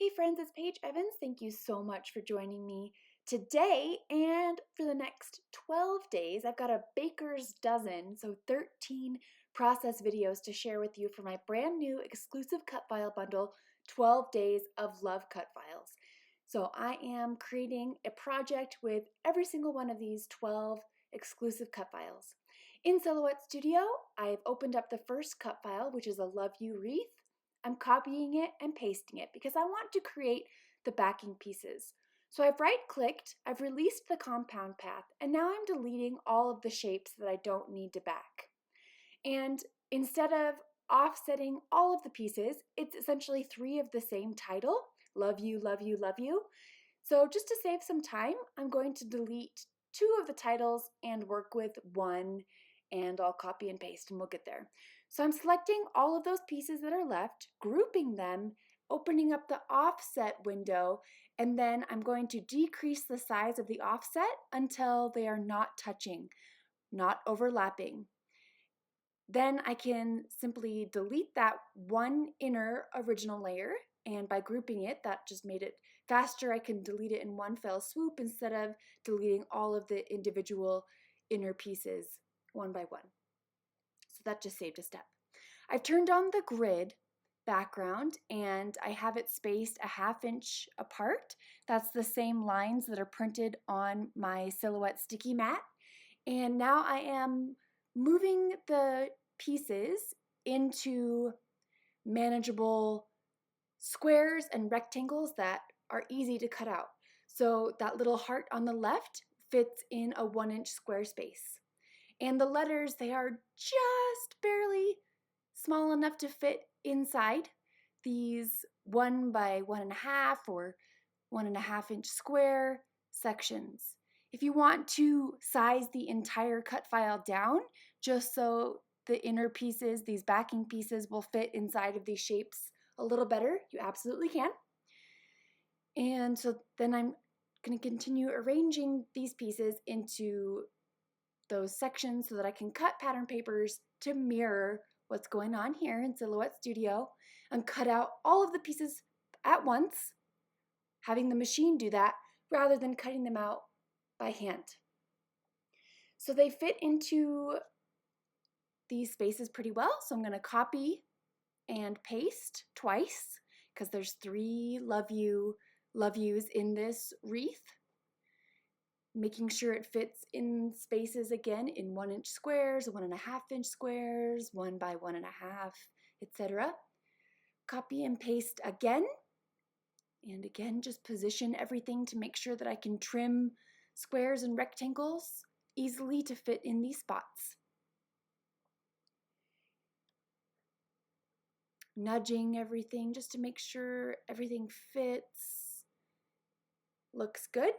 Hey friends, it's Paige Evans. Thank you so much for joining me today and for the next 12 days. I've got a baker's dozen, so 13 process videos to share with you for my brand new exclusive cut file bundle, 12 Days of Love Cut Files. So I am creating a project with every single one of these 12 exclusive cut files. In Silhouette Studio, I've opened up the first cut file, which is a Love You Wreath. I'm copying it and pasting it because I want to create the backing pieces. So I've right-clicked, I've released the compound path, and now I'm deleting all of the shapes that I don't need to back. And instead of offsetting all of the pieces, it's essentially 3 of the same title, Love You, Love You, Love You. So just to save some time, I'm going to delete 2 of the titles and work with 1, and I'll copy and paste and we'll get there. So I'm selecting all of those pieces that are left, grouping them, opening up the offset window, and then I'm going to decrease the size of the offset until they are not touching, not overlapping. Then I can simply delete that one inner original layer, and by grouping it, that just made it faster. I can delete it in one fell swoop instead of deleting all of the individual inner pieces one by one. So that just saved a step. I've turned on the grid background and I have it spaced a 1/2 inch apart. That's the same lines that are printed on my Silhouette sticky mat. And now I am moving the pieces into manageable squares and rectangles that are easy to cut out. So that little heart on the left fits in a 1-inch square space. And the letters, they are just barely small enough to fit inside these 1 by 1.5 or 1.5-inch square sections. If you want to size the entire cut file down, just so the inner pieces, these backing pieces, will fit inside of these shapes a little better, you absolutely can. And so then I'm going to continue arranging these pieces into those sections so that I can cut pattern papers to mirror what's going on here in Silhouette Studio and cut out all of the pieces at once, having the machine do that rather than cutting them out by hand. So they fit into these spaces pretty well. So I'm going to copy and paste twice because there's 3 love yous in this wreath. Making sure it fits in spaces again in 1-inch squares, 1.5-inch squares, 1 by 1.5, etc. Copy and paste again. And again, just position everything to make sure that I can trim squares and rectangles easily to fit in these spots. Nudging everything just to make sure everything fits. Looks good.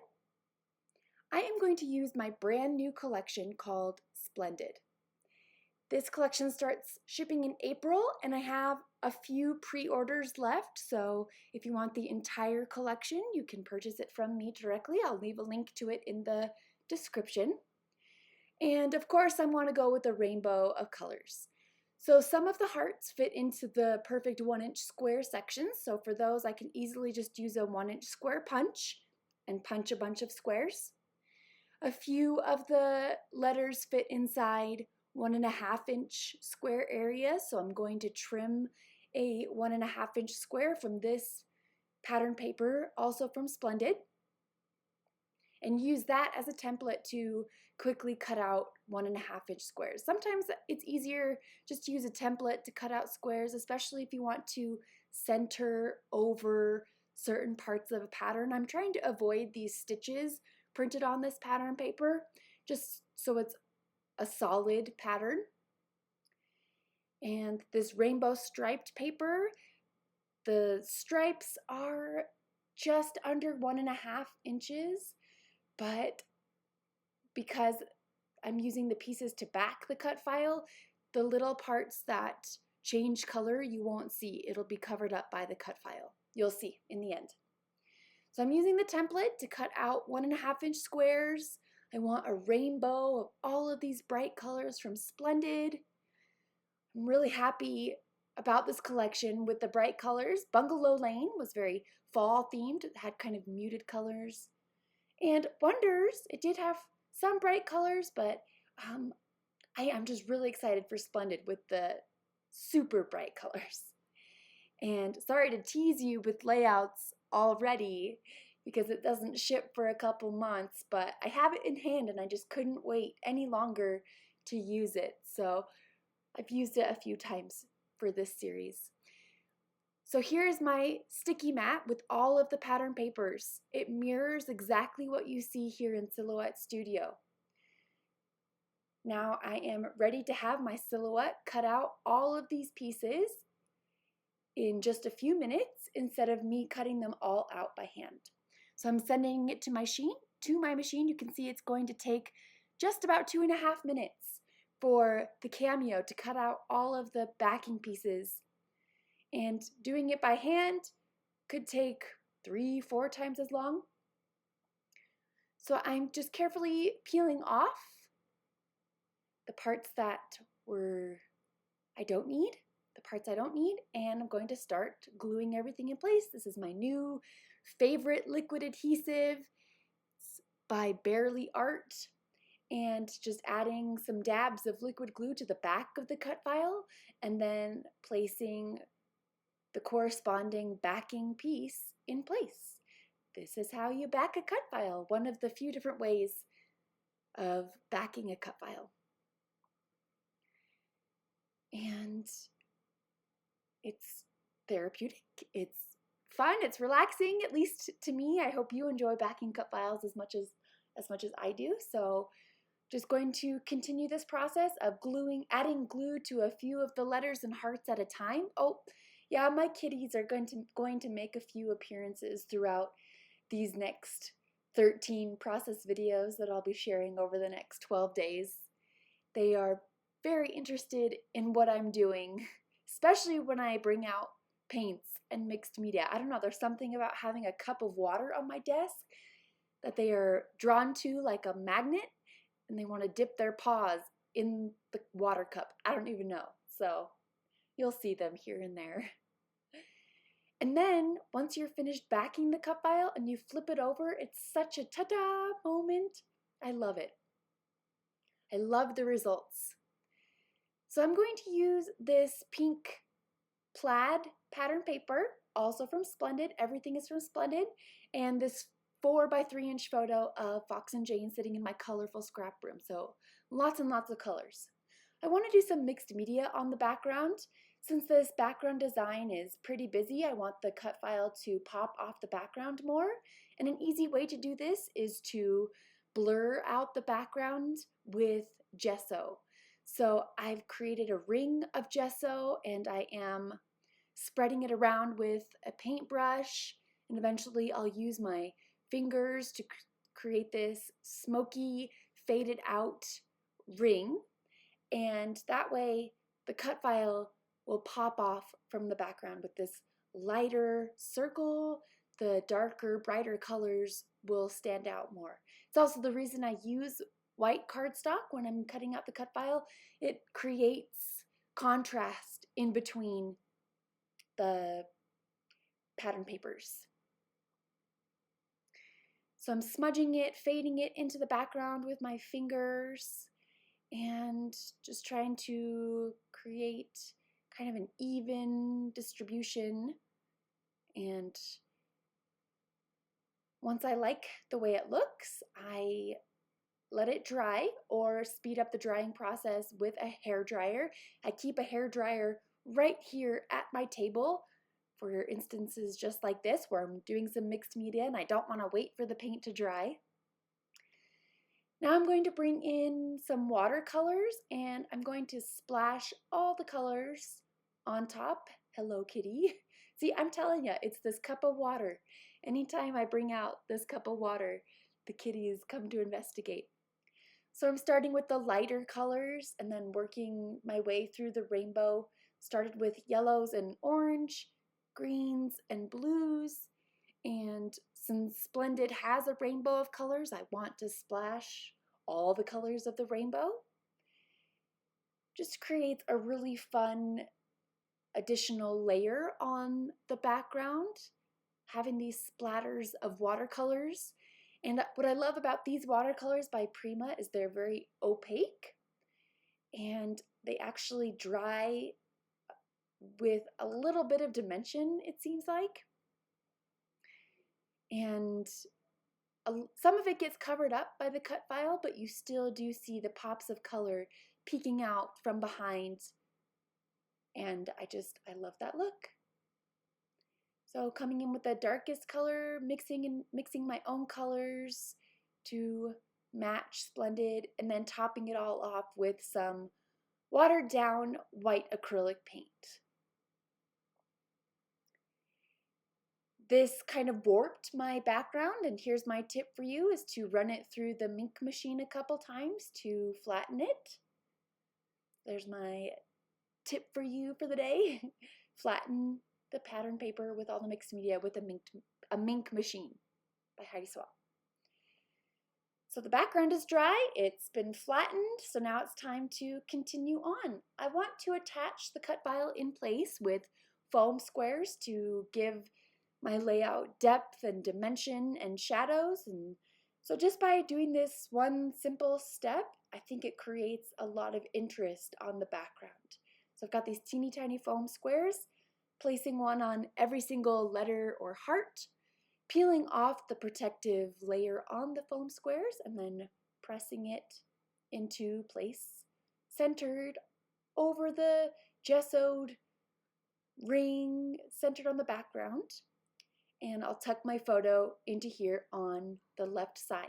I am going to use my brand new collection called Splendid. This collection starts shipping in April and I have a few pre-orders left, so if you want the entire collection, you can purchase it from me directly. I'll leave a link to it in the description. And of course, I want to go with a rainbow of colors. So some of the hearts fit into the perfect 1-inch square sections, so for those I can easily just use a 1-inch square punch and punch a bunch of squares. A few of the letters fit inside 1.5-inch square areas, so I'm going to trim a 1.5-inch square from this pattern paper, also from Splendid, and use that as a template to quickly cut out 1.5-inch squares. Sometimes it's easier just to use a template to cut out squares, especially if you want to center over certain parts of a pattern. I'm trying to avoid these stitches printed on this pattern paper, just so it's a solid pattern. And this rainbow striped paper, the stripes are just under 1.5 inches, but because I'm using the pieces to back the cut file, the little parts that change color you won't see. It'll be covered up by the cut file. You'll see in the end. So I'm using the template to cut out 1.5-inch squares. I want a rainbow of all of these bright colors from Splendid. I'm really happy about this collection with the bright colors. Bungalow Lane was very fall themed. It had kind of muted colors. And Wonders, it did have some bright colors, but I'm just really excited for Splendid with the super bright colors. And sorry to tease you with layouts already because it doesn't ship for a couple months, but I have it in hand and I just couldn't wait any longer to use it. So I've used it a few times for this series. So here's my sticky mat with all of the pattern papers. It mirrors exactly what you see here in Silhouette Studio. Now I am ready to have my silhouette cut out all of these pieces in just a few minutes instead of me cutting them all out by hand. So I'm sending it to my machine. You can see it's going to take just about 2.5 minutes for the cameo to cut out all of the backing pieces. And doing it by hand could take 3-4 times as long. So I'm just carefully peeling off the parts that I don't need, and I'm going to start gluing everything in place. This is my new favorite liquid adhesive. It's by Barely Art, and just adding some dabs of liquid glue to the back of the cut file and then placing the corresponding backing piece in place. This is how you back a cut file, one of the few different ways of backing a cut file. And it's therapeutic, it's fun, it's relaxing, at least to me. I hope you enjoy backing cut files as much as I do. So just going to continue this process of adding glue to a few of the letters and hearts at a time. Oh, yeah, my kitties are going to make a few appearances throughout these next 13 process videos that I'll be sharing over the next 12 days. They are very interested in what I'm doing, especially when I bring out paints and mixed media. I don't know, there's something about having a cup of water on my desk that they are drawn to like a magnet, and they want to dip their paws in the water cup. I don't even know. So you'll see them here and there. And then once you're finished backing the cut file and you flip it over, it's such a ta-da moment. I love it. I love the results. So I'm going to use this pink plaid pattern paper, also from Splendid. Everything is from Splendid. And this 4x3-inch photo of Fox and Jane sitting in my colorful scrap room. So lots and lots of colors. I want to do some mixed media on the background. Since this background design is pretty busy, I want the cut file to pop off the background more. And an easy way to do this is to blur out the background with gesso. So I've created a ring of gesso and I am spreading it around with a paintbrush, and eventually I'll use my fingers to create this smoky, faded out ring, and that way the cut file will pop off from the background with this lighter circle. The darker, brighter colors will stand out more. It's also the reason I use white cardstock when I'm cutting out the cut file. It creates contrast in between the pattern papers. So I'm smudging it, fading it into the background with my fingers, and just trying to create kind of an even distribution. And once I like the way it looks, I let it dry or speed up the drying process with a hair dryer. I keep a hair dryer right here at my table for instances just like this where I'm doing some mixed media and I don't want to wait for the paint to dry. Now I'm going to bring in some watercolors and I'm going to splash all the colors on top. Hello, kitty. See, I'm telling you, it's this cup of water. Anytime I bring out this cup of water, the kitties come to investigate. So I'm starting with the lighter colors and then working my way through the rainbow. Started with yellows and orange, greens and blues. And since Splendid has a rainbow of colors, I want to splash all the colors of the rainbow. Just creates a really fun additional layer on the background, having these splatters of watercolors. And what I love about these watercolors by Prima is they're very opaque and they actually dry with a little bit of dimension, it seems like. And some of it gets covered up by the cut file, but you still do see the pops of color peeking out from behind. And I love that look. So coming in with the darkest color, mixing my own colors to match Splendid, and then topping it all off with some watered down white acrylic paint. This kind of warped my background, and here's my tip for you is to run it through the ink machine a couple times to flatten it. There's my tip for you for the day. Flatten the pattern paper with all the mixed media with a Mink machine by Heidi Swap. So the background is dry, it's been flattened, so now it's time to continue on. I want to attach the cut file in place with foam squares to give my layout depth and dimension and shadows. And so just by doing this one simple step, I think it creates a lot of interest on the background. So I've got these teeny tiny foam squares, placing one on every single letter or heart, peeling off the protective layer on the foam squares, and then pressing it into place, centered over the gessoed ring, centered on the background. And I'll tuck my photo into here on the left side.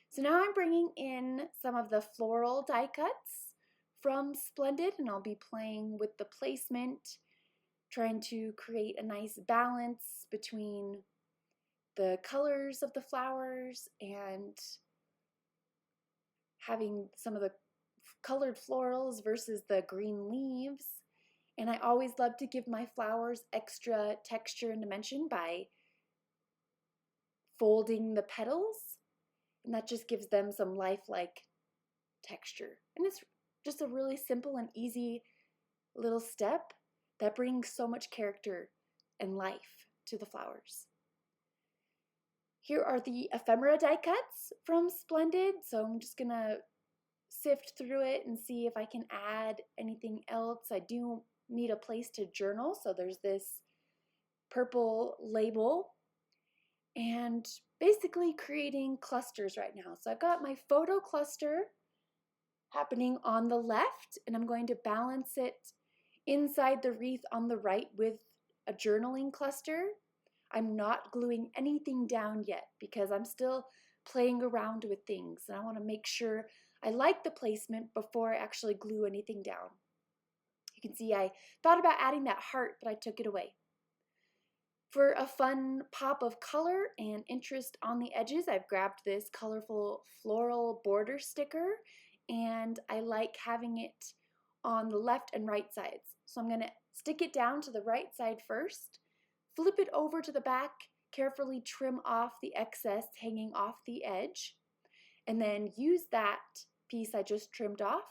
So now I'm bringing in some of the Floral Die Cuts from Splendid, and I'll be playing with the placement, trying to create a nice balance between the colors of the flowers and having some of the colored florals versus the green leaves. And I always love to give my flowers extra texture and dimension by folding the petals, and that just gives them some lifelike texture. And it's just a really simple and easy little step that brings so much character and life to the flowers. Here are the Ephemera Die Cuts from Splendid, so I'm just gonna sift through it and see if I can add anything else. I do need a place to journal, so there's this purple label, and basically creating clusters right now. So I've got my photo cluster happening on the left, and I'm going to balance it inside the wreath on the right with a journaling cluster. I'm not gluing anything down yet because I'm still playing around with things, and I want to make sure I like the placement before I actually glue anything down. You can see I thought about adding that heart, but I took it away. For a fun pop of color and interest on the edges, I've grabbed this colorful Floral Border sticker, and I like having it on the left and right sides. So I'm going to stick it down to the right side first, flip it over to the back, carefully trim off the excess hanging off the edge, and then use that piece I just trimmed off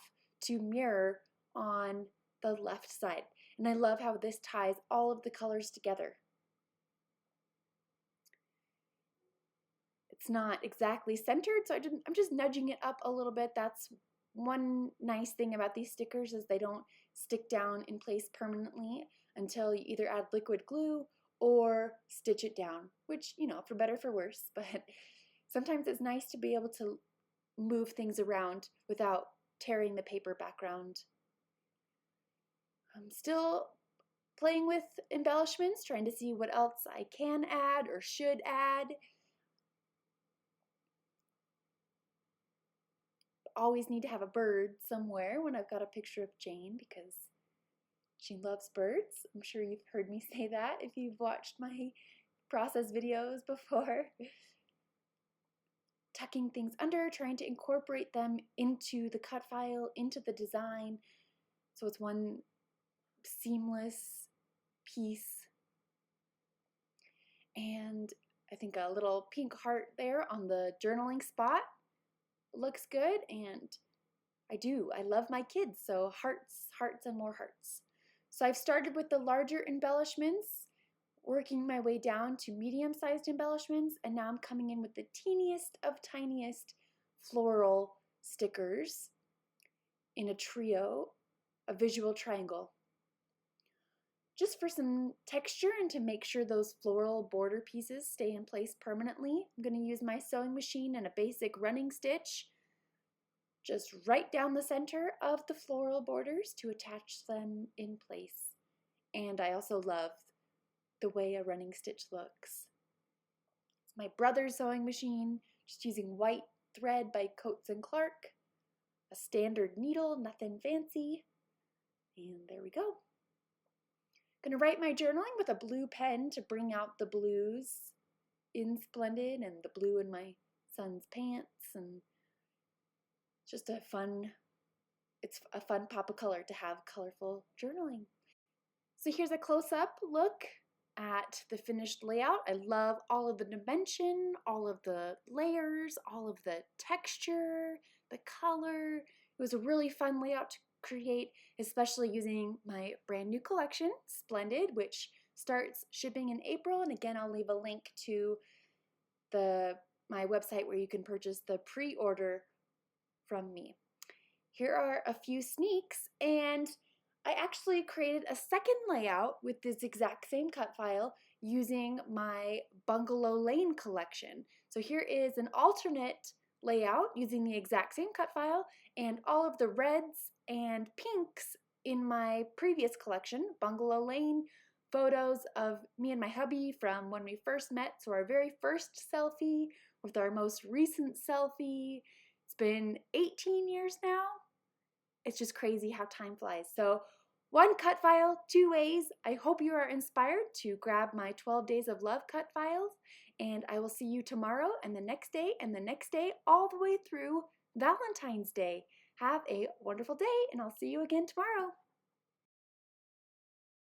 to mirror on the left side. And I love how this ties all of the colors together. It's not exactly centered, so I'm just nudging it up a little bit. That's one nice thing about these stickers is they don't stick down in place permanently until you either add liquid glue or stitch it down, which, you know, for better or for worse, but sometimes it's nice to be able to move things around without tearing the paper background. I'm still playing with embellishments, trying to see what else I can add or should add. Always need to have a bird somewhere when I've got a picture of Jane because she loves birds. I'm sure you've heard me say that if you've watched my process videos before. Tucking things under, trying to incorporate them into the cut file, into the design, so it's one seamless piece. And I think a little pink heart there on the journaling spot looks good, and I love my kids, so hearts, hearts, and more hearts. So I've started with the larger embellishments, working my way down to medium-sized embellishments, and now I'm coming in with the teeniest of tiniest floral stickers in a trio, a visual triangle. Just for some texture and to make sure those floral border pieces stay in place permanently, I'm going to use my sewing machine and a basic running stitch just right down the center of the floral borders to attach them in place. And I also love the way a running stitch looks. It's my brother's sewing machine, just using white thread by Coats & Clark, a standard needle, nothing fancy, and there we go. Gonna write my journaling with a blue pen to bring out the blues in Splendid and the blue in my son's pants, and just it's a fun pop of color to have colorful journaling. So here's a close-up look at the finished layout. I love all of the dimension, all of the layers, all of the texture, the color. It was a really fun layout to create, especially using my brand new collection, Splendid, which starts shipping in April. And again, I'll leave a link to my website where you can purchase the pre-order from me. Here are a few sneaks, and I actually created a second layout with this exact same cut file using my Bungalow Lane collection. So here is an alternate layout using the exact same cut file, and all of the reds and pinks in my previous collection, Bungalow Lane, photos of me and my hubby from when we first met, so our very first selfie with our most recent selfie. It's been 18 years now. It's just crazy how time flies. So one cut file, two ways. I hope you are inspired to grab my 12 Days of Love cut files, and I will see you tomorrow and the next day and the next day all the way through Valentine's Day. Have a wonderful day, and I'll see you again tomorrow.